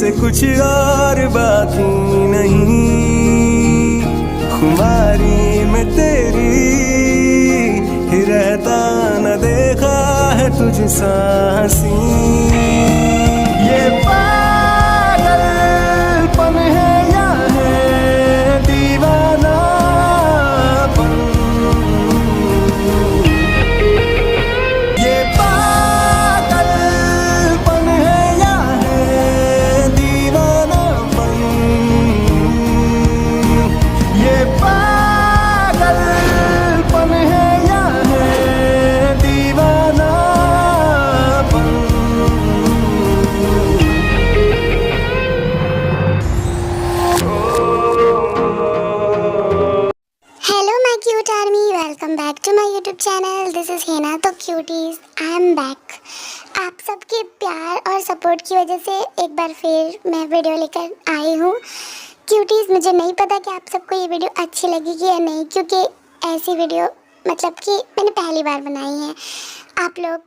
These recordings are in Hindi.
से कुछ और बाकी नहीं, खुमारी में तेरी ही रहता न देखा है तुझ सा हंसी। ये पागलपन है या है दीवानापन, ये पागलपन है या है दीवानापन, ये पागलपन है या है दीवानापन। Hello my cute army, welcome back to my YouTube channel. This is Heena तो क्यूटीज, आई एम बैक। आप सबके प्यार और सपोर्ट की वजह से एक बार फिर मैं वीडियो लेकर आई हूँ। क्यूटीज, मुझे नहीं पता कि आप सबको ये वीडियो अच्छी लगेगी या नहीं, क्योंकि ऐसी वीडियो मतलब कि मैंने पहली बार बनाई है। आप लोग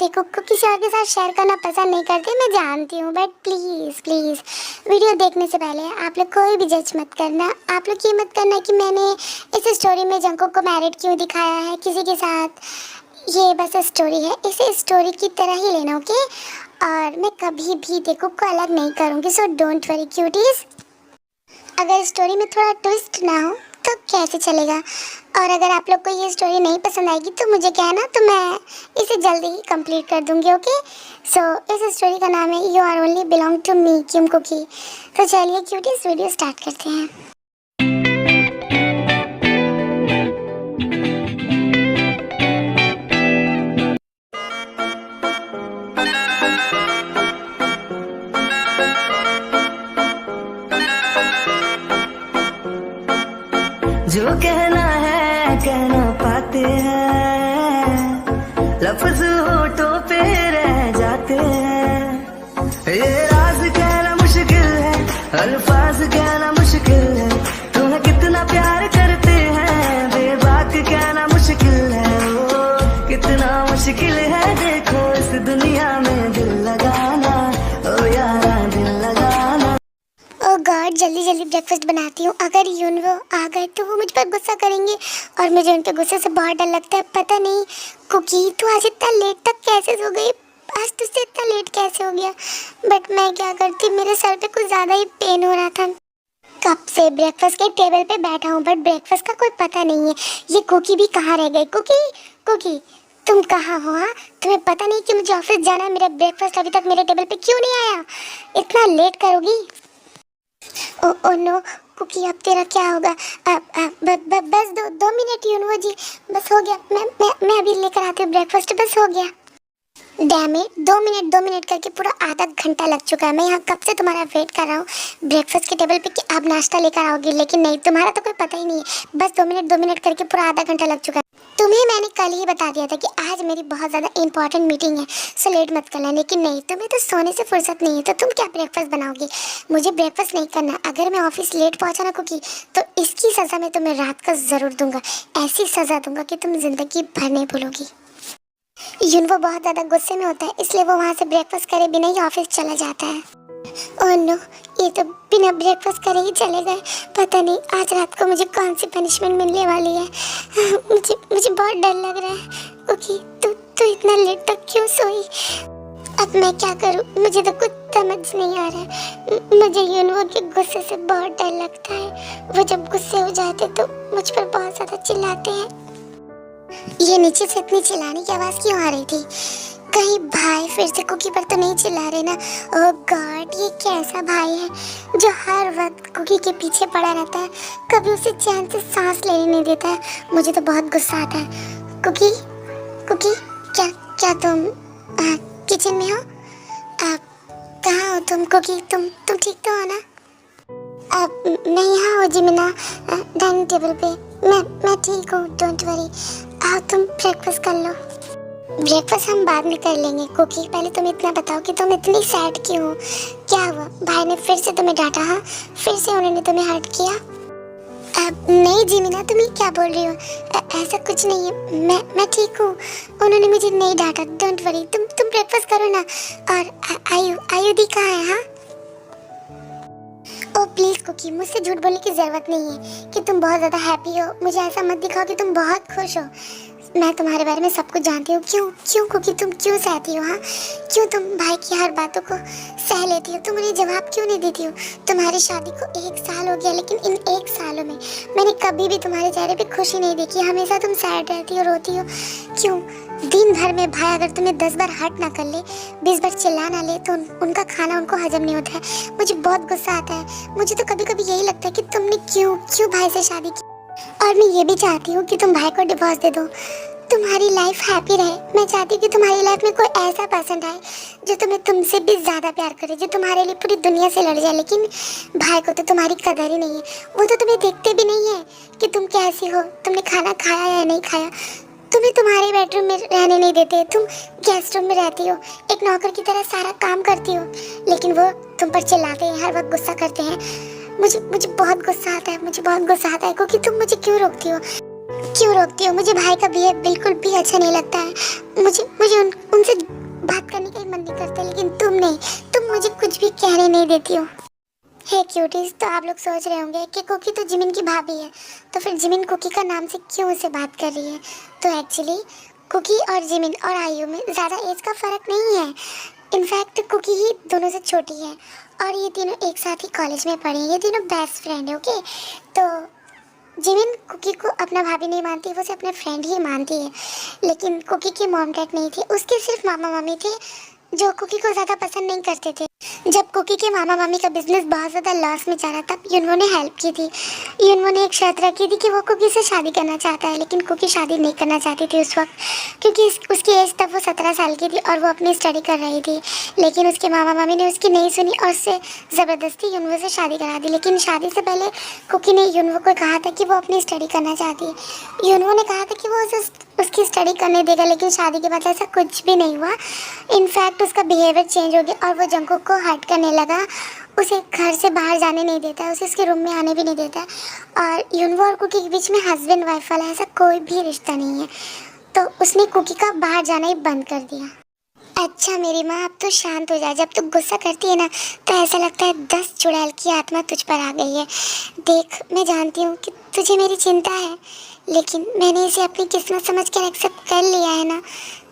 देखो को किसी और के साथ शेयर करना पसंद नहीं करते, मैं जानती हूँ, बट प्लीज़ वीडियो देखने से पहले आप लोग कोई भी जज मत करना। आप लोग ये मत करना कि मैंने इस स्टोरी में जंकुक को मैरिड क्यों दिखाया है किसी के साथ। ये बस स्टोरी है, इसे स्टोरी की तरह ही लेना, ओके। और मैं कभी भी देखो को अलग नहीं करूँगी, सो डोंट वरी क्यूटीज़। अगर स्टोरी में थोड़ा ट्विस्ट ना हो तो कैसे चलेगा। और अगर आप लोग को ये स्टोरी नहीं पसंद आएगी तो मुझे कहना, तो मैं इसे जल्दी ही कंप्लीट कर दूंगी, ओके। सो इस स्टोरी का नाम है you are only belong to me क्यूम कुकी। तो चलिए क्यूटीज, वीडियो स्टार्ट करते हैं। जो कहना है कहना पाते हैं, लफ्ज होठों पे रह जाते हैं। ये राज कहना मुश्किल है, अल्फाज कहना मुश्किल है। तुम्हें कितना प्यार करते हैं, बेबाक कहना मुश्किल है। ओ कितना मुश्किल है देखो इस दुनिया में दिल लगाना, ओ यारा दिल लगाना। ओह गॉड, जल्दी जल्दी ब्रेकफास्ट बनाती हूँ। अगर यूनवो आ गए तो वो मुझ पर गुस्सा करेंगे और मुझे उनके गुस्से से बहुत डर लगता है। पता नहीं कुकी तू आज इतना लेट तक कैसे सो गई, आज तुझसे इतना लेट कैसे हो गया। बट मैं क्या करती, मेरे सर पे कुछ ज़्यादा ही पेन हो रहा था। कब से ब्रेकफास्ट के टेबल पे बैठा हूँ बट ब्रेकफास्ट का कोई पता नहीं है। ये कुकी भी कहाँ रह गई। कुकी तुम कहाँ हो? हाँ, तुम्हें पता नहीं कि मुझे ऑफिस जाना है? मेरा ब्रेकफास्ट अभी तक मेरे टेबल पे क्यों नहीं आया? इतना लेट करोगी? ओ नो कुकी, अब तेरा क्या होगा? बस दो मिनट यूनवो जी, बस हो गया। मैं अभी लेकर आती हूँ ब्रेकफास्ट, बस हो गया। डैम इट, 2 मिनट करके पूरा आधा घंटा लग चुका है। मैं यहाँ कब से तुम्हारा वेट कर रहा हूँ ब्रेकफास्ट के टेबल पे कि आप नाश्ता लेकर आओगे, लेकिन नहीं, तुम्हारा तो कोई पता ही नहीं है। बस 2 मिनट करके पूरा आधा घंटा लग चुका है। तुम्हें मैंने कल ही बता दिया था कि आज मेरी बहुत ज़्यादा इंपॉर्टेंट मीटिंग है, सो लेट मत करना। लेकिन नहीं, तुम्हें तो सोने से फुर्सत नहीं है, तो तुम क्या ब्रेकफास्ट बनाओगी? मुझे ब्रेकफास्ट नहीं करना। अगर मैं ऑफिस लेट पहुँचा ना कुकी, तो इसकी सज़ा मैं तुम्हें रात का ज़रूर दूंगा। ऐसी सज़ा दूंगा कि तुम ज़िंदगी भर नहीं भूलोगी। यूनवो बहुत ज़्यादा गुस्से में होता है, इसलिए वो वहाँ से ब्रेकफास्ट करे बिना ही ऑफिस चला जाता है। ओह नो, ये तो बिना ब्रेकफास्ट करे ही चले गए। पता नहीं आज रात को मुझे कौन सी पनिशमेंट मिलने वाली है। मुझे बहुत डर लग रहा है। ओके, तू इतना लेट तक क्यों सोई? अब मैं क्या करूँ, मुझे तो कुछ समझ नहीं आ रहा है। मुझे यूनवो के गुस्से से बहुत डर लगता है। वो जब गुस्से हो जाते तो मुझ पर बहुत ज़्यादा चिल्लाते हैं। ये नीचे से इतनी चिल्लाने की आवाज़ क्यों आ रही थी? कहीं भाई फिर से कुकी पर तो नहीं चिल्ला रहे ना? ओह गॉड, ये कैसा भाई है जो हर वक्त कुकी के पीछे पड़ा रहता है, कभी उसे चैन से सांस लेने नहीं देता है। मुझे तो बहुत गुस्सा आता है। कुकी क्या तुम किचन में हो? कहाँ हो तुम कुकी? तुम ठीक तो हो ना? मैं यहाँ हूँ जिमिना, डाइनिंग टेबल पे। मैं ठीक हूँ, डोंट वरी। आओ तुम ब्रेकफास्ट कर लो। ब्रेकफास्ट हम बाद में कर लेंगे कुकी, पहले तुम इतना बताओ कि तुम इतनी सैड क्यों हो? क्या हुआ? भाई ने फिर से तुम्हें डांटा? हाँ, फिर से उन्होंने तुम्हें हर्ट किया? नहीं जीमिना, तुम ये क्या बोल रही हो? ऐसा कुछ नहीं है, मैं ठीक हूँ। उन्होंने मुझे नहीं डांटा, डोंट वरी। तुम ब्रेकफास्ट करो ना। और आयु दी कहाँ है? हाँ, ओ प्लीज़ कुकी, मुझसे झूठ बोलने की ज़रूरत नहीं है कि तुम बहुत ज़्यादा हैप्पी हो। मुझे ऐसा मत दिखाओ कि तुम बहुत खुश हो। मैं तुम्हारे बारे में सब कुछ जानती हूँ। क्यों कुकी, तुम क्यों सहती हो? हाँ, क्यों तुम भाई की हर बातों को सह लेती हो? तुम उन्हें जवाब क्यों नहीं देती हो? तुम्हारी शादी को 1 साल हो गया, लेकिन इन 1 सालों में मैंने कभी भी तुम्हारे चेहरे पे खुशी नहीं देखी। हमेशा तुम सैड रहती हो, रोती हो। क्यों? दिन भर में भाई अगर तुम्हें 10 बार हर्ट ना कर ले, 20 बार चिल्ला ना ले, तो उनका खाना उनको हजम नहीं होता है। मुझे बहुत गुस्सा आता है। मुझे तो कभी कभी यही लगता है कि तुमने क्यों भाई से शादी की। और मैं ये भी चाहती हूँ कि तुम भाई को डिवोर्स दे दो, तुम्हारी लाइफ हैप्पी रहे। मैं चाहती हूँ कि तुम्हारी लाइफ में कोई ऐसा पर्सन आए जो तुम्हें तुमसे भी ज़्यादा प्यार करे, जो तुम्हारे लिए पूरी दुनिया से लड़ जाए। लेकिन भाई को तो तुम्हारी कदर ही नहीं है। वो तो तुम्हें देखते भी नहीं है कि तुम कैसी हो, तुमने खाना खाया या नहीं खाया। तुम्हें तुम्हारे बेडरूम में रहने नहीं देते, तुम गेस्ट रूम में रहती हो, एक नौकर की तरह सारा काम करती हो, लेकिन वो तुम पर चिल्लाते हैं, हर वक्त गुस्सा करते हैं। मुझे बहुत गुस्सा आता है, मुझे बहुत गुस्सा आता है क्योंकि तुम मुझे क्यों रोकती हो? मुझे भाई का बिहेव बिल्कुल भी अच्छा नहीं लगता है। मुझे उनसे बात करने का ही मन नहीं करता, लेकिन तुम मुझे कुछ भी कहने नहीं देती हो। हे क्यूटीज, तो आप लोग सोच रहे होंगे कि कुकी तो जिमिन की भाभी है, तो फिर जिमिन कुकी का नाम से क्यों उसे बात कर रही है? तो एक्चुअली कुकी और जिमिन और आयु में ज़्यादा एज का फ़र्क नहीं है। इनफैक्ट कुकी ही दोनों से छोटी है और ये तीनों एक साथ ही कॉलेज में पढ़े हैं। ये तीनों बेस्ट फ्रेंड है। ओके, तो जिमिन कुकी को अपना भाभी नहीं मानती, वो उसे अपने फ्रेंड ही मानती है। लेकिन कुकी की मॉम डैड नहीं थे, उसके सिर्फ मामा मामी थे जो कुकी को ज़्यादा पसंद नहीं करते थे। जब कुकी के मामा मामी का बिजनेस बहुत ज़्यादा लॉस में जा रहा था, युनवो ने हेल्प की थी। युनवो ने एक शर्त रखी थी कि वो कुकी से शादी करना चाहता है, लेकिन कुकी शादी नहीं करना चाहती थी उस वक्त, क्योंकि उसकी एज तब वो 17 साल की थी और वो अपनी स्टडी कर रही थी। लेकिन उसके मामा मामी ने उसकी नहीं सुनी और उससे ज़बरदस्ती युनवो से शादी करा दी। लेकिन शादी से पहले कुकी ने युनवो को कहा था कि वो अपनी स्टडी करना चाहती है। युनवो ने कहा था कि वो उसकी स्टडी करने देगा, लेकिन शादी के बाद ऐसा कुछ भी नहीं हुआ। इनफैक्ट उसका बिहेवियर चेंज हो गया और वो जंगकुक को हर्ट करने लगा। उसे घर से बाहर जाने नहीं देता, उसे उसके रूम में आने भी नहीं देता। और युनवो और कुकी के बीच में हस्बैंड वाइफ वाला ऐसा कोई भी रिश्ता नहीं है, तो उसने कुकी का बाहर जाना ही बंद कर दिया। अच्छा मेरी माँ, अब तो शांत हो जा। जब तू गुस्सा करती है ना, तो ऐसा लगता है 10 चुड़ैल की आत्मा तुझ पर आ गई है। देख, मैं जानती हूँ कि तुझे मेरी चिंता है, लेकिन मैंने इसे अपनी किस्मत समझ कर एक्सेप्ट कर लिया है ना,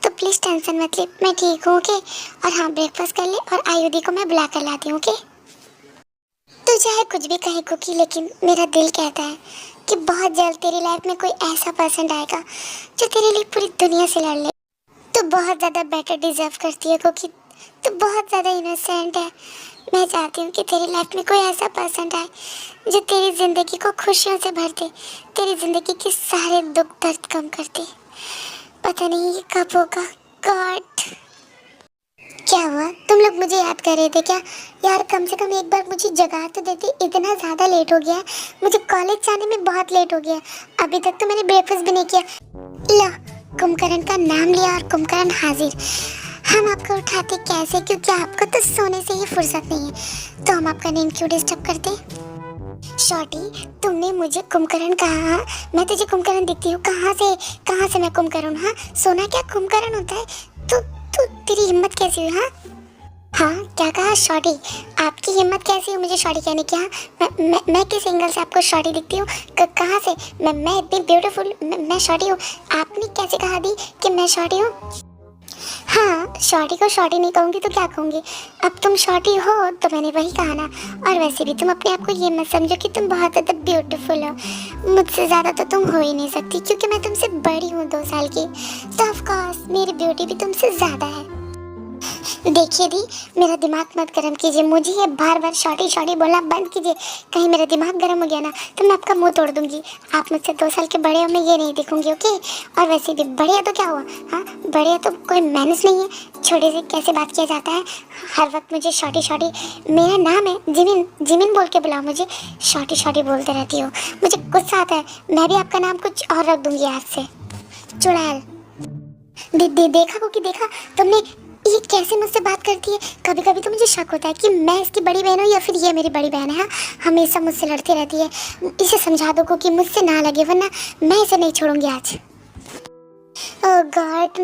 तो प्लीज़ टेंशन मत ले। मैं ठीक हूँ, ओके? और हाँ, ब्रेकफास्ट कर ले और आयुधि को मैं बुला कर लाती हूँ, ओके? तू चाहे कुछ भी कहे कुकी, लेकिन मेरा दिल कहता है कि बहुत जल्द तेरी लाइफ में कोई ऐसा पर्सन आएगा जो तेरे लिए पूरी दुनिया से लड़ ले। तू बहुत ज़्यादा बेटर डिजर्व करती है कुकी, तू बहुत ज़्यादा इनोसेंट है। मैं चाहती हूँ कि तेरी लाइफ में कोई ऐसा पर्सन आए जो तेरी ज़िंदगी को खुशियों से भर दे, तेरी ज़िंदगी के सारे दुख दर्द कम कर दे। पता नहीं ये कब होगा। गॉड, क्या हुआ? तुम लोग मुझे याद कर रहे थे क्या? यार कम से कम एक बार मुझे जगा तो देते। इतना ज़्यादा लेट हो गया, मुझे कॉलेज जाने में बहुत लेट हो गया। अभी तक तो मैंने ब्रेकफास्ट भी नहीं किया। ला, कुंभकर्ण का नाम लिया और कुंभकर्ण हाजिर। हम आपको उठाते कैसे, क्योंकि आपको तो सोने से ही फुर्सत नहीं है, तो हम आपका नींद क्यों डिस्टर्ब करते? शॉर्टी, तुमने मुझे कुंभकर्ण कहा, मैं तुझे कुंभकर्ण दिखती हूँ? कहाँ से मैं कुंभकर्ण? हाँ, सोना क्या कुंभकर्ण होता है? तो तेरी हिम्मत कैसी हुई? हाँ, क्या कहा शॉर्टी? आपकी हिम्मत कैसी हुई मुझे शॉर्टी कहने की? हाँ, मैं किस एंगल से आपको शॉर्टी दिखती हूँ? कहाँ से? मैं इतनी ब्यूटीफुल, मैं शॉर्टी हूँ? आपने कैसे कहा दी कि मैं शॉर्टी हूँ? हाँ, शॉर्टी को शॉर्टी नहीं कहूँगी तो क्या कहूँगी? अब तुम शॉर्टी हो तो मैंने वही कहा ना। और वैसे भी तुम अपने आप को ये मत समझो कि तुम बहुत ज़्यादा ब्यूटीफुल हो। मुझसे ज़्यादा तो तुम हो ही नहीं सकती, क्योंकि मैं तुमसे बड़ी हूँ 2 साल की, तो ऑफ कोर्स मेरी ब्यूटी भी तुमसे ज़्यादा है। देखिए दी, मेरा दिमाग मत गर्म कीजिए। मुझे ये बार बार शॉर्टी बोलना बंद कीजिए। कहीं मेरा दिमाग गर्म हो गया ना तो मैं आपका मुंह तोड़ दूंगी। आप मुझसे 2 साल के बड़े हो, मैं ये नहीं दिखूंगी, ओके? और वैसे भी बड़े हो तो क्या हुआ? हाँ, बड़े हो तो कोई मैनेज नहीं है। छोटे से कैसे बात किया जाता है? हर वक्त मुझे शॉर्टी, मेरा नाम है जिमिन बोल के बुलाओ मुझे। शॉर्टी बोलते रहती हो, मुझे गुस्सा आता है। मैं भी आपका नाम कुछ और रख दूंगी आज से, चुड़ैल। देखा कुकी, देखा तुमने ये कैसे मुझसे बात करती है? कभी कभी तो मुझे शक होता है कि मैं इसकी बड़ी बहन हूँ या फिर ये मेरी बड़ी बहन है। हाँ, हमेशा मुझसे लड़ती रहती है। इसे समझा दो कि मुझसे ना लगे, वरना मैं इसे नहीं छोड़ूंगी आज। ओह गॉड,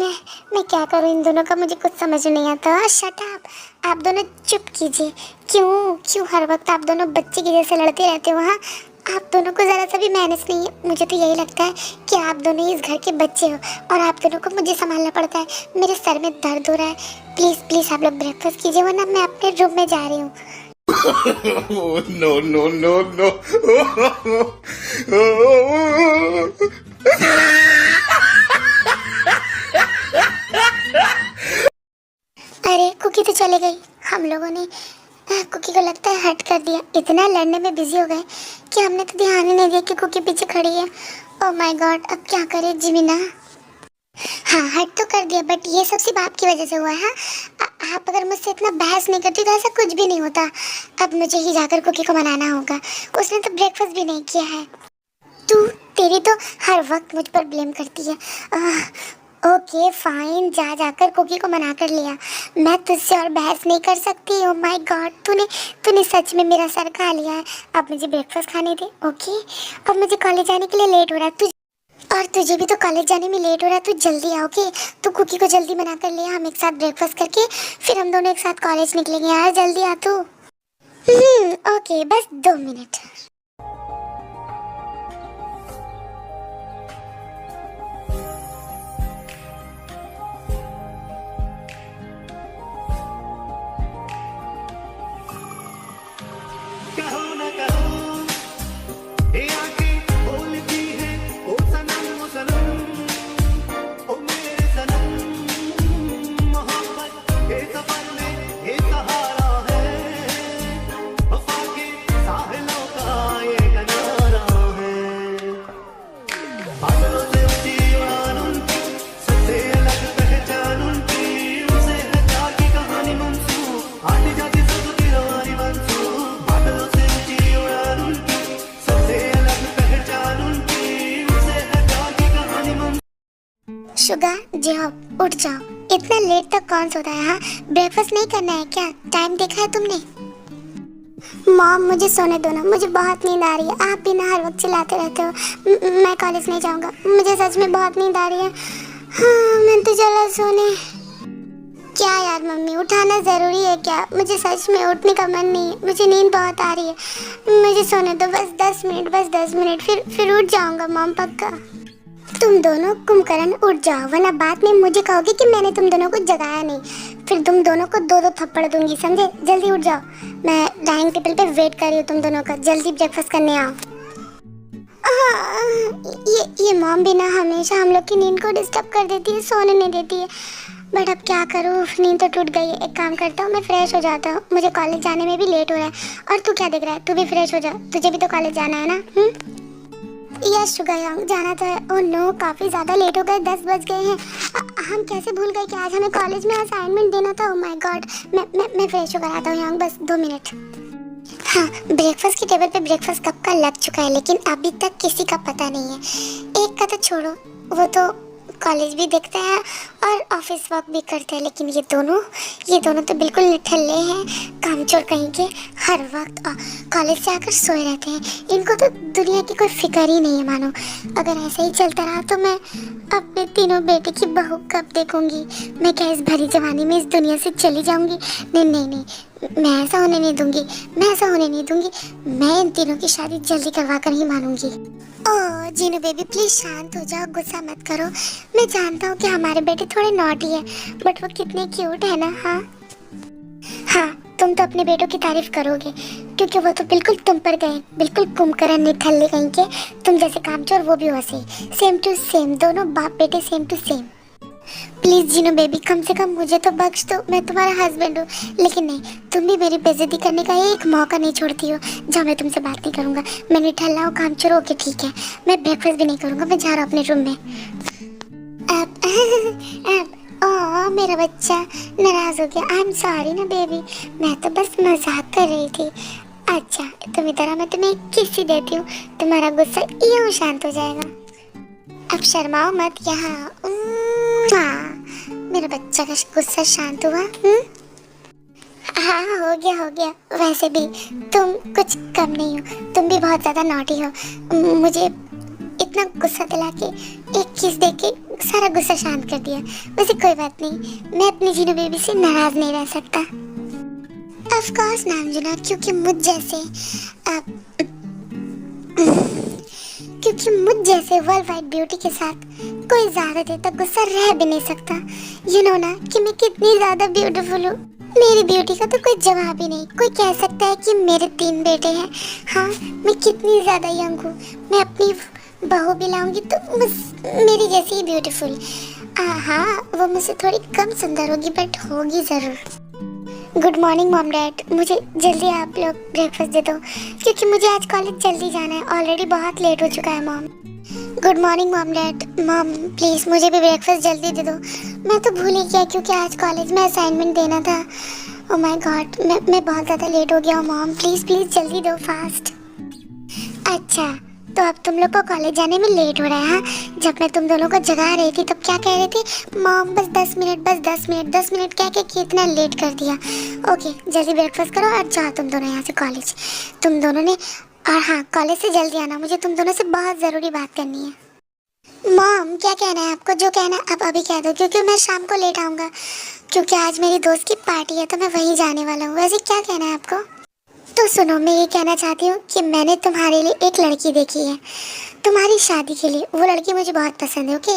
मैं क्या करूँ इन दोनों का, मुझे कुछ समझ नहीं आता। शट अप, आप दोनों चुप कीजिए। क्यों हर वक्त आप दोनों बच्चे की जैसे लड़ते रहते हो? हाँ, आप दोनों को ज़रा सा भी मैनेज नहीं है। मुझे तो यही लगता है कि आप दोनों इस घर के बच्चे हो और आप दोनों को मुझे संभालना पड़ता है। मेरे सर में दर्द हो रहा है। प्लीज़ आप लोग ब्रेकफास्ट कीजिए, वरना मैं अपने रूम में जा रही हूँ। Oh, no. अरे कुकी तो चले गई। हम लोगों ने कुकी को लगता है हट कर दिया। इतना लड़ने में बिजी हो गए कि हमने तो ध्यान ही नहीं दिया कि कुकी पीछे खड़ी है। ओह माय गॉड, अब क्या करें जिमिना? हाँ, हट तो कर दिया, बट ये सब सिर्फ आपकी वजह से हुआ है। आप अगर मुझसे इतना बहस नहीं करती तो ऐसा कुछ भी नहीं होता। अब मुझे ही जाकर कुकी को मनाना होगा। उसने तो ब्रेकफास्ट भी नहीं किया है। तेरी तो हर वक्त मुझ पर ब्लेम करती है। ओके फाइन, जाकर कुकी को मना कर लिया। मैं तुझसे और बहस नहीं कर सकती। ओह माय गॉड, तूने सच में मेरा सर खा लिया है। अब मुझे ब्रेकफास्ट खाने दे। ओके, अब मुझे कॉलेज जाने के लिए लेट हो रहा है। तुझे भी तो कॉलेज जाने में लेट हो रहा है। तू जल्दी आओ। ओके, तू कुकी को जल्दी मना कर लिया। हम एक साथ ब्रेकफास्ट करके फिर हम दोनों एक साथ कॉलेज निकलेंगे। यार जल्दी आ तू। ओके, बस 2 मिनट। कहो न कहो, ये आंखें बोलती हैं, ओ सनम ओ सनम, ओ मेरे सनम। मोहब्बत के सफर में ये सहारा है, वफा के साहिलों का ये किनारा है। बादलों से ऊंची उड़ान उनकी, सबसे अलग पहचान उनकी, उनसे है प्यार की कहानी मंसूर, आती जाती सबकी रवानी मंसूर। बादलों से ऊंची उड़ान उनकी, सबसे अलग पहचान उनकी, उनसे है प्यार की कहानी मंसूर। शुगा जी हाँ, उठ जाओ। इतना लेट तक कौन सोता है? हाँ, ब्रेकफास्ट नहीं करना है क्या? टाइम देखा है तुमने? मॉम मुझे सोने दो ना, मुझे बहुत नींद आ रही है। आप भी ना हर वक्त चिल्लाते रहते हो। मैं कॉलेज नहीं जाऊंगा, मुझे सच में बहुत नींद आ रही है। हाँ, मैं तो चला सोने। क्या यार मम्मी, उठाना ज़रूरी है क्या? मुझे सच में उठने का मन नहीं है। मुझे नींद बहुत आ रही है। मुझे सोने दो बस 10 मिनट, बस 10 मिनट, फिर उठ जाऊंगा मॉम, पक्का। तुम दोनों कुंभकर्ण उठ जाओ, वरना बाद में मुझे कहोगे कि मैंने तुम दोनों को जगाया नहीं। फिर तुम दोनों को 2-2 थप्पड़ दूंगी, समझे? जल्दी उठ जाओ। मैं डाइनिंग टेबल पे वेट कर रही हूँ तुम दोनों का। जल्दी ब्रेकफास्ट करने आओ। ये मॉम भी ना हमेशा हम लोग की नींद को डिस्टर्ब कर देती है, सोने नहीं देती है। बट अब क्या करूँ, नींद तो टूट गई है। एक काम करता हूँ, मैं फ्रेश हो जाता हूँ। मुझे कॉलेज जाने में भी लेट हो रहा है। और तू क्या देख रहा है? तू भी फ्रेश हो जा, तुझे भी तो कॉलेज जाना है ना। यस शुगर, जाना तो है। ओह नो, काफ़ी ज़्यादा लेट हो गए, 10 बज गए हैं। हम कैसे भूल गए कि आज हमें कॉलेज में असाइनमेंट देना था। ओह माय गॉड, मैं फ्रेश होकर आता हूँ यहाँ, बस 2 मिनट। हाँ, ब्रेकफास्ट की टेबल पे ब्रेकफास्ट कब का लग चुका है, लेकिन अभी तक किसी का पता नहीं है। एक का तो छोड़ो, वो तो कॉलेज भी देखते हैं और ऑफिस वर्क भी करते हैं, लेकिन ये दोनों तो बिल्कुल निठल्ले हैं, कामचोर कहीं के। हर वक्त कॉलेज से आकर सोए रहते हैं। इनको तो दुनिया की कोई फिक्र ही नहीं है मानो। अगर ऐसे ही चलता रहा तो मैं अपने तीनों बेटे की बहू कब देखूंगी? मैं क्या इस भरी जवानी में इस दुनिया से चली जाऊंगी? नहीं, मैं ऐसा होने नहीं दूंगी। मैं इन तीनों की शादी जल्दी करवा कर ही मानूंगी। ओह जीनू बेबी, प्लीज शांत हो जाओ, गुस्सा मत करो। मैं जानता हूँ कि हमारे बेटे थोड़े नॉटी है, बट वो कितने क्यूट है ना। हाँ, तुम तो अपने बेटों की तारीफ करोगे, क्योंकि वो तो बिल्कुल तुम पर गए, बिल्कुल कुंभकर्ण निठल्ले कहीं के। तुम जैसे कामचोर वो भी वैसे, सेम टू सेम, दोनों बाप बेटे same to same. Please Jinu baby, कम से कम मुझे तो बख्श दो, मैं तुम्हारा हस्बैंड हूँ। लेकिन नहीं, तुम भी मेरी बेइज्जती करने का एक मौका नहीं छोड़ती हो। जहाँ मैं तुमसे बात नहीं करूँगा। मैं निठल्ला हूँ, कामचोर। ओके ठीक है, मैं ब्रेकफास्ट भी नहीं करूँगा, मैं जा रहा हूँ अपने रूम में। ओह मेरा बच्चा नाराज़ हो गया। आई एम सॉरी ना बेबी, मैं तो बस मजाक कर रही थी। अच्छा तुम इधर आओ, मैं तुम्हें एक किस देती हूँ, तुम्हारा गुस्सा यूँ शांत हो जाएगा। अब शर्माओ मत, यहाँ। मेरा बच्चा का गुस्सा शांत हुआ। हाँ हो गया। वैसे भी तुम कुछ कम नहीं हो, तुम भी बहुत ज़्यादा नॉटी हो। मुझे इतना गुस्सा दिला के, एक किस दे के सारा गुस्सा शांत कर दिया। वैसे कोई बात नहीं, मैं अपनी जीनू बेबी से नाराज नहीं रह सकता। ऑफ कोर्स ना अंजुना, क्योंकि मुझ जैसे वर्ल्ड वाइड ब्यूटी के साथ कोई ज्यादा देर तक गुस्सा रह भी नहीं सकता। यू नो ना कि मैं कितनी ज्यादा ब्यूटीफुल हूँ। मेरी ब्यूटी का तो कोई जवाब ही नहीं। कोई कह सकता है कि मेरे 3 बेटे हैं। हाँ, मैं कितनी ज्यादा यंग हूँ। मैं अपनी बहू भी लाऊंगी तो मेरी जैसी ही ब्यूटीफुल। हाँ, वो मुझसे थोड़ी कम सुंदर होगी बट होगी जरूर। गुड मॉर्निंग मॉम डैड, मुझे जल्दी आप लोग ब्रेकफास्ट दे दो क्योंकि मुझे आज कॉलेज जल्दी जाना है। ऑलरेडी बहुत लेट हो चुका है mom. Good morning mom dad. Mom please मुझे भी ब्रेकफास्ट जल्दी दे दो। मैं तो भूल ही गया क्योंकि आज कॉलेज में असाइनमेंट देना था। ओह माय गॉड, मैं बहुत ज़्यादा लेट हो गया हूँ मॉम। प्लीज़ जल्दी दो फास्ट। अच्छा, तो अब तुम लोग को कॉलेज जाने में लेट हो रहा है। हाँ, जब मैं तुम दोनों को जगा रही थी तब क्या कह रहे थे? मॉम बस 10 मिनट कह के कितना लेट कर दिया। ओके, जल्दी ब्रेकफास्ट करो और जाओ तुम दोनों यहाँ से कॉलेज। तुम दोनों ने, और हाँ, कॉलेज से जल्दी आना, मुझे तुम दोनों से बहुत ज़रूरी बात करनी है। मॉम क्या कहना है आपको? जो कहना है आप अभी कह दो क्योंकि मैं शाम को लेट आऊँगा, क्योंकि आज मेरी दोस्त की पार्टी है तो मैं वहीं जाने वाला हूँ। वैसे क्या कहना है आपको? तो सुनो, मैं ये कहना चाहती हूँ कि मैंने तुम्हारे लिए एक लड़की देखी है तुम्हारी शादी के लिए। वो लड़की मुझे बहुत पसंद है। ओके,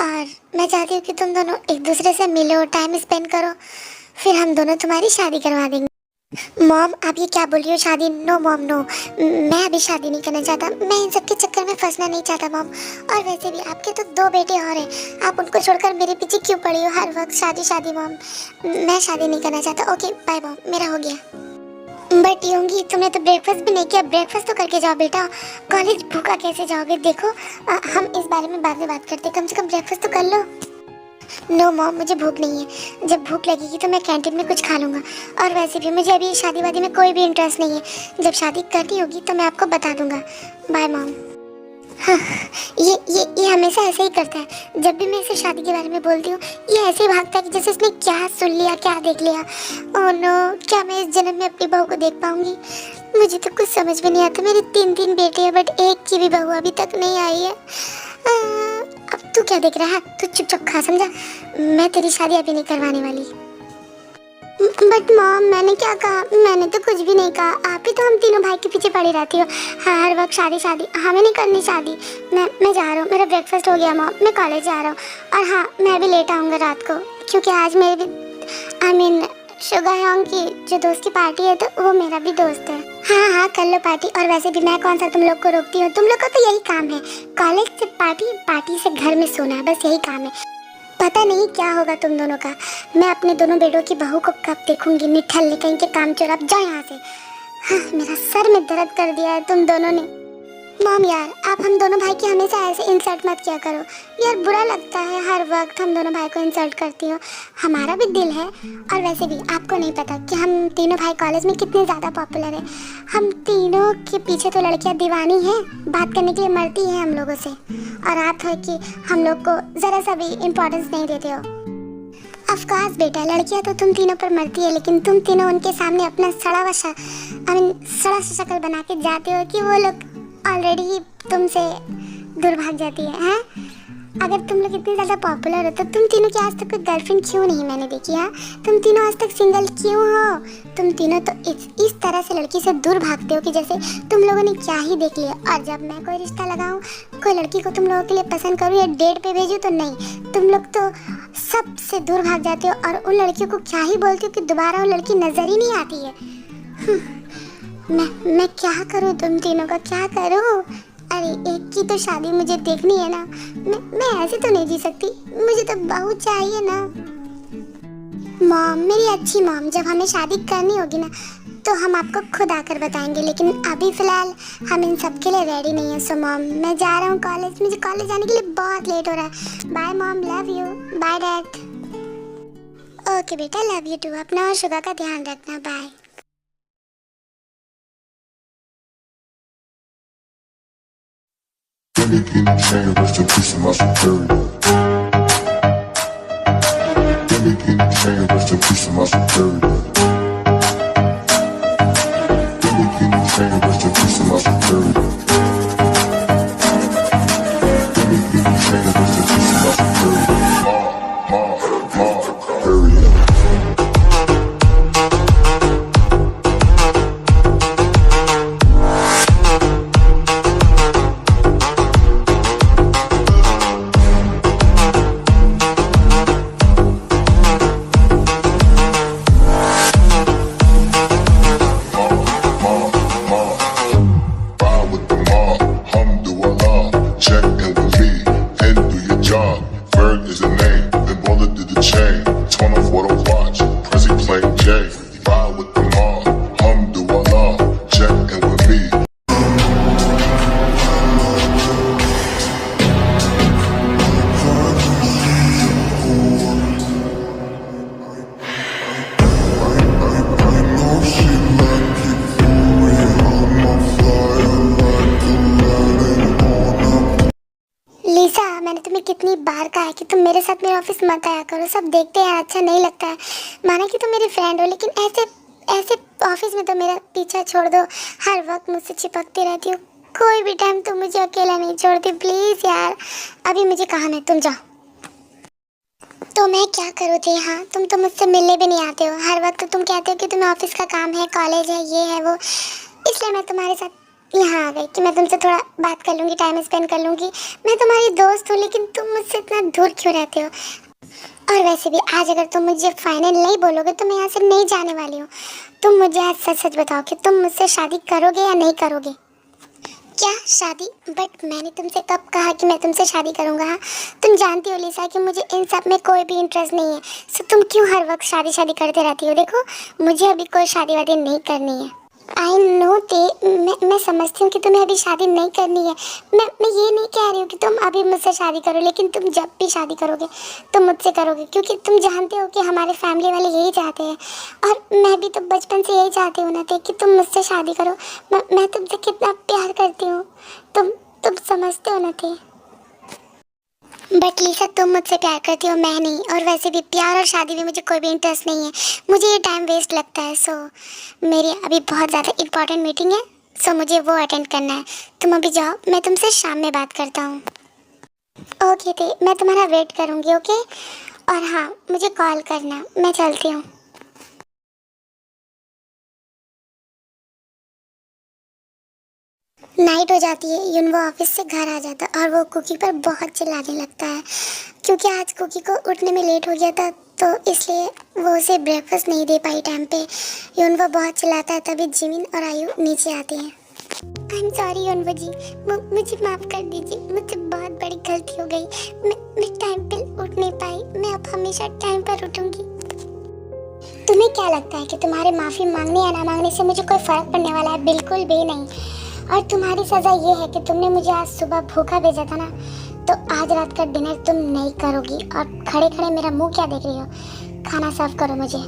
और मैं चाहती हूँ कि तुम दोनों एक दूसरे से मिलो, टाइम स्पेंड करो, फिर हम दोनों तुम्हारी शादी करवा देंगे। मॉम आप ये क्या बोल रही हो? शादी? नो मॉम नो, मैं अभी शादी नहीं करना चाहता। मैं इन सब के चक्कर में फंसना नहीं चाहता मॉम। और वैसे भी आपके तो 2 बेटे और हैं, आप उनको छोड़कर मेरे पीछे क्यों पड़ी हो हर वक्त? शादी मॉम, मैं शादी नहीं करना चाहता। ओके बाय मॉम, मेरा हो गया। बट योंगी, तुमने तो ब्रेकफास्ट भी नहीं किया। ब्रेकफास्ट तो करके जाओ बेटा, कॉलेज भूखा कैसे जाओगे? देखो हम इस बारे में बाद में बात करते, कम से कम ब्रेकफास्ट तो कर लो। नो मॉम, मुझे भूख नहीं है। जब भूख लगेगी तो मैं कैंटीन में कुछ खा लूँगा। और वैसे भी मुझे अभी शादी वादी में कोई भी इंटरेस्ट नहीं है। जब शादी करनी होगी तो मैं आपको बता दूँगा। Bye mom. हाँ, ये हमेशा ऐसे ही करता है। जब भी मैं इसे शादी के बारे में बोलती हूँ ये ऐसे ही भागता है कि जैसे इसने क्या सुन लिया, क्या देख लिया। ओह नो, क्या मैं इस जन्म में अपनी बहू को देख पाऊँगी? मुझे तो कुछ समझ में नहीं आता। मेरे 3 बेटे हैं बट एक की भी बहू अभी तक नहीं आई है। अब तू क्या देख रहा है? तू चुप खा, समझा? मैं तेरी शादी अभी नहीं करवाने वाली। बट मॉम, मैंने क्या कहा? मैंने तो कुछ भी नहीं कहा। आप ही तो हम तीनों भाई के पीछे पड़ी रहती हो हर वक्त। शादी हमें नहीं करनी शादी। मैं जा रहा हूँ, मेरा ब्रेकफास्ट हो गया मॉम, मैं कॉलेज जा रहा हूँ। और हाँ, मैं भी लेट आऊँगा रात को क्योंकि आज मेरे भी शुगर होंग की जो दोस्त की पार्टी है तो वो मेरा भी दोस्त है। हाँ कर लो पार्टी। और वैसे भी मैं कौन सा तुम लोग को रोकती हूँ? तुम लोग का तो यही काम है, कॉलेज से पार्टी से घर में सोना, बस यही काम है। पता नहीं क्या होगा तुम दोनों का। मैं अपने दोनों बेटों की बहू को कब देखूंगी? निठल्ले कहीं के काम चोर। अब जाओ यहाँ से। हाँ, मेरा सर में दर्द कर दिया है तुम दोनों ने। मॉम यार, आप हम दोनों भाई की हमेशा ऐसे इंसल्ट मत किया करो यार, बुरा लगता है हर वक्त हम दोनों भाई को इंसल्ट करती हो। हमारा भी दिल है। और वैसे भी आपको नहीं पता कि हम तीनों भाई कॉलेज में कितने ज़्यादा पॉपुलर हैं। हम तीनों के पीछे तो लड़कियां दीवानी हैं, बात करने के लिए मरती हैं हम लोगों से। और आप हो कि हम लोग को ज़रा सा भी इम्पोर्टेंस नहीं देते हो। अफकोर्स बेटा, लड़कियां तो तुम तीनों पर मरती है, लेकिन तुम तीनों उनके सामने अपना सड़ा सा शक्ल बना के जाते हो कि वो लोग ऑलरेडी तुमसे दूर भाग जाती है। अगर तुम लोग इतने ज़्यादा पॉपुलर हो तो तुम तीनों की आज तक कोई गर्लफ्रेंड क्यों नहीं मैंने देखी है? तुम तीनों आज तक सिंगल क्यों हो? तुम तीनों तो इस तरह से लड़की से दूर भागते हो कि जैसे तुम लोगों ने क्या ही देख लिया। और जब मैं कोई रिश्ता लगाऊं, कोई लड़की को तुम लोगों के लिए पसंद करूँ या डेट पे भेजूँ तो नहीं, तुम लोग तो सबसे दूर भाग जाते हो। और उन लड़कियों को क्या ही बोलती हो कि दोबारा वो लड़की नज़र ही नहीं आती है। मैं क्या करूँ? तुम तीनों का क्या करूँ? अरे एक की तो शादी मुझे देखनी है ना। मैं ऐसे तो नहीं जी सकती, मुझे तो बहू चाहिए ना। मॉम, मेरी अच्छी मॉम, जब हमें शादी करनी होगी ना तो हम आपको खुद आकर बताएंगे, लेकिन अभी फ़िलहाल हम इन सब के लिए रेडी नहीं है। सो मॉम, मैं जा रहा हूँ कॉलेज, मुझे कॉलेज जाने के लिए बहुत लेट हो रहा है। Bye mom, love you. Bye dad. Okay बेटा, लव यू टू। अपना और शुगा का ध्यान रखना। Bye. Can you change rest in peace of my superior? Can you change rest in peace of my superior? Can you change rest in peace of my superior? Can you change rest in peace of my superior? check in with me and do your job. Ferg is the name, then Baller did the chain. Turn off what I watch, Prezi playing J. Ride with the mom, Alhamdulillah, check in with me. लिसा, मैंने तुम्हें कितनी बार कहा है कि तुम मेरे साथ मेरे ऑफिस मत आया करो, सब देखते हैं अच्छा नहीं लगता है। माना कि तुम मेरी फ्रेंड हो, लेकिन ऐसे ऐसे ऑफिस में तो मेरा पीछा छोड़ दो। हर वक्त मुझसे चिपकती रहती हो, कोई भी टाइम तुम मुझे अकेला नहीं छोड़ती। प्लीज़ यार, अभी मुझे काम है, तुम जाओ। तो मैं क्या करूँ थी? हाँ, तुम तो मुझसे मिलने भी नहीं आते हो। हर वक्त तुम कहते हो कि तुम्हें ऑफिस का काम है, कॉलेज है, ये है वो, इसलिए मैं तुम्हारे साथ यहाँ आ गई कि मैं तुमसे थोड़ा बात कर लूँगी, टाइम स्पेंड कर लूँगी। मैं तुम्हारी दोस्त हूँ, लेकिन तुम मुझसे इतना दूर क्यों रहते हो? और वैसे भी आज अगर तुम मुझे फाइनल नहीं बोलोगे तो मैं यहाँ से नहीं जाने वाली हूँ। तुम मुझे आज सच सच बताओ कि तुम मुझसे शादी करोगे या नहीं करोगे? क्या शादी? बट मैंने तुमसे कब कहा कि मैं तुमसे शादी करूँगा? हाँ, तुम जानती हो लिसा कि मुझे इन सब में कोई भी इंटरेस्ट नहीं है। सो तुम क्यों हर वक्त शादी शादी करते रहती हो? देखो, मुझे अभी कोई शादी वादी नहीं करनी है। आई नो ते, मैं समझती हूँ कि तुम्हें अभी शादी नहीं करनी है। मैं ये नहीं कह रही हूँ कि तुम अभी मुझसे शादी करो, लेकिन तुम जब भी शादी करोगे तुम मुझसे करोगे, क्योंकि तुम जानते हो कि हमारे फैमिली वाले यही चाहते हैं। और मैं भी तो बचपन से यही चाहती हूँ ना ते कि तुम मुझसे शादी करो। मैं तुमसे कितना प्यार करती हूँ, तुम समझते हो ना ते। बट लिसा, तुम मुझसे प्यार करती हो, मैं नहीं। और वैसे भी प्यार और शादी में मुझे कोई भी इंटरेस्ट नहीं है, मुझे ये टाइम वेस्ट लगता है। सो मेरी अभी बहुत ज़्यादा इंपॉर्टेंट मीटिंग है, सो मुझे वो अटेंड करना है। तुम अभी जाओ, मैं तुमसे शाम में बात करता हूँ। ओके थे, मैं तुम्हारा वेट करूँगी। ओके, और हाँ, मुझे कॉल करना। मैं चलती हूँ। नाइट हो जाती है, युनवो ऑफिस से घर आ जाता और वो कुकी पर बहुत चिल्लाने लगता है, क्योंकि आज कुकी को उठने में लेट हो गया था, तो इसलिए वो उसे ब्रेकफास्ट नहीं दे पाई टाइम पे। युनवो बहुत चिल्लाता है, तभी जिमिन और आयु नीचे आते हैं। आई एम सॉरी युनवो जी, मुझे माफ़ कर दीजिए, मुझसे बहुत बड़ी गलती हो गई। मैं टाइम पे उठ नहीं पाई, मैं अब हमेशा टाइम पर उठूँगी। तुम्हें क्या लगता है कि तुम्हारे माफ़ी मांगने या ना मांगने से मुझे कोई फ़र्क पड़ने वाला है? बिल्कुल भी नहीं। और तुम्हारी सज़ा ये है कि तुमने मुझे आज सुबह भूखा भेजा था ना, तो आज रात का डिनर तुम नहीं करोगी। और खड़े खड़े मेरा मुंह क्या देख रही हो? खाना सर्व करो मुझे।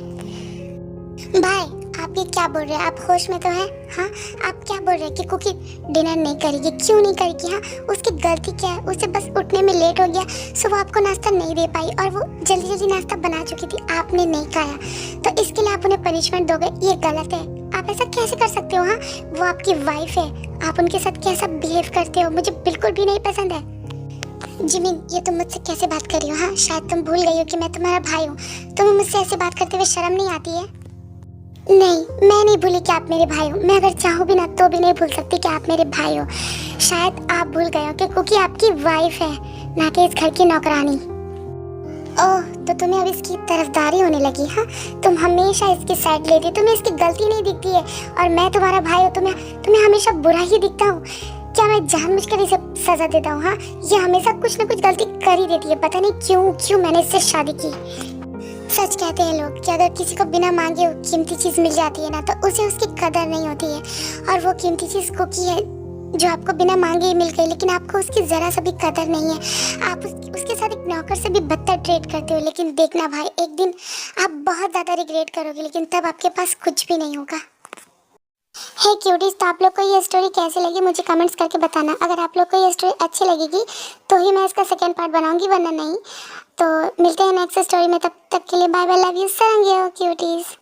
भाई, आप ये क्या बोल रहे हैं? आप होश में तो हैं? हाँ, आप क्या बोल रहे हैं कि कुकी डिनर नहीं करेगी? क्यों नहीं करेगी? हाँ, उसकी गलती क्या है? उसे बस उठने में लेट हो गया, सो वो आपको नाश्ता नहीं दे पाई, और वो जल्दी जल्दी नाश्ता बना चुकी थी, आपने नहीं खाया, तो इसके लिए आप उन्हें पनिशमेंट दोगे? ये गलत है। आप ऐसा कैसे कर सकते हो? हाँ, वो आपकी वाइफ है, आप उनके साथ कैसा बिहेव करते हो मुझे बिल्कुल भी नहीं पसंद है। जिमिन, ये तुम मुझसे कैसे बात कर रही हो? हाँ, शायद तुम भूल गई हो कि मैं तुम्हारा भाई हूँ। तुम्हें मुझसे ऐसे बात करते हुए शर्म नहीं आती है? नहीं, मैं नहीं भूली कि आप मेरे भाई हो। मैं अगर चाहूँ भी ना तो भी नहीं भूल सकती कि आप मेरे भाई हो। शायद आप भूल गए हो कि कुकी आपकी वाइफ है, ना कि इस घर की नौकरानी। ओह, तो तुम्हें अब इसकी तरफदारी होने लगी? हाँ, तुम हमेशा इसकी साइड लेती, तुम्हें इसकी गलती नहीं दिखती है। और मैं तुम्हारा भाई हूँ, तुम्हें हमेशा बुरा ही दिखता हूँ। क्या मैं जानबूझकर इसे सजा देता हूँ? हाँ, ये हमेशा कुछ ना कुछ गलती कर ही देती है, पता नहीं क्यों मैंने इससे शादी की। सच कहते हैं लोग कि अगर किसी को बिना मांगे कीमती चीज़ मिल जाती है ना, तो उसे उसकी कदर नहीं होती है। और वो कीमती चीज़ कुकी है जो आपको बिना मांगे ही मिल गई, लेकिन आपको उसकी ज़रा सा भी कदर नहीं है। आप उसके साथ एक नौकर से भी बदतर ट्रीट करते हो। लेकिन देखना भाई, एक दिन आप बहुत ज़्यादा रिग्रेट करोगे, लेकिन तब आपके पास कुछ भी नहीं होगा। हे क्यूटीज, तो आप लोग को ये स्टोरी कैसी लगी मुझे कमेंट्स करके बताना। अगर आप लोग को ये स्टोरी अच्छी लगेगी तो ही मैं इसका सेकेंड पार्ट बनाऊंगी, वरना नहीं। तो मिलते हैं नेक्स्ट स्टोरी में, तब तक के लिए बाय बाय, लव यू, सरंगियो क्यूटीज।